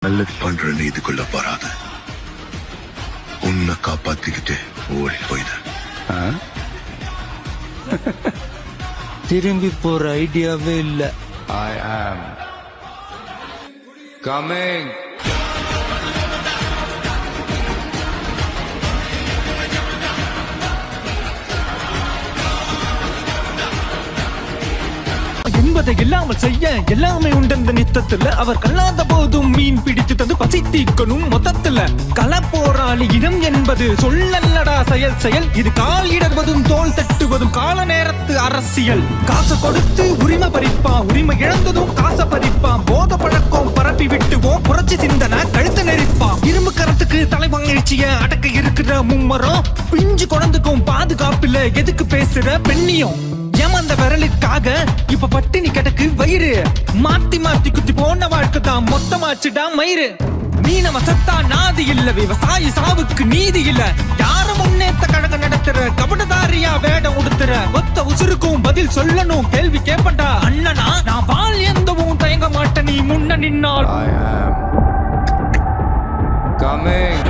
நல்லது பண்ற இதுக்குள்ள வராத. உன்னை காப்பாத்திக்கிட்டு ஓடி போயிட. திரும்பி போற ஐடியாவே இல்ல. I am coming. என்பதை இல்லாமல் செய்ய எல்லாமே உண்டந்த நித்தத்துல அவர் கல்லாத போதும் மீன் பிடித்து தந்து பசி தீக்கணும் மொத்தத்துல. களப்போராளி இனம் என்பது சொல்லல்லடா செயல் செயல். இது கால் இடர்வதும் தோல் தட்டுவதும் கால நேரத்து அரசியல். காசு கொடுத்து உரிமை பறிப்பான், உரிமை இழந்ததும் காசை பறிப்பான். போத பழக்கம் பரப்பி விட்டுவோம், புரட்சி சிந்தனை கழுத்து நெரிப்பான். இரும்பு கரத்துக்கு தலைவங்கிழ்ச்சிய அடக்க இருக்கிற மும்மரம். பிஞ்சு குழந்தைக்கும் பாதுகாப்பில்ல, எதுக்கு பேசுற பெண்ணியம்? ஏமாந்த விரலுக்காக இப்ப பட்டினி கிடக்கு வயிறு. மாத்தி மாத்தி குத்தி போன வாழ்க்கை தான் மொத்தமாச்சுடா மயிறு. மீனவ சத்தா நாதி இல்ல, விவசாயி சாவுக்கு நீதி இல்ல. யாரும் முன்னேற்ற கழகம் நடத்துற கபடதாரியா வேடம் உடுத்துற. ஒத்த உசுருக்கும் பதில் சொல்லணும், கேள்வி கேப்பட்டா அண்ணனா. நான் வாழ் எந்தவும் தயங்க மாட்டேன், நீ முன்ன நின்னால். I am coming.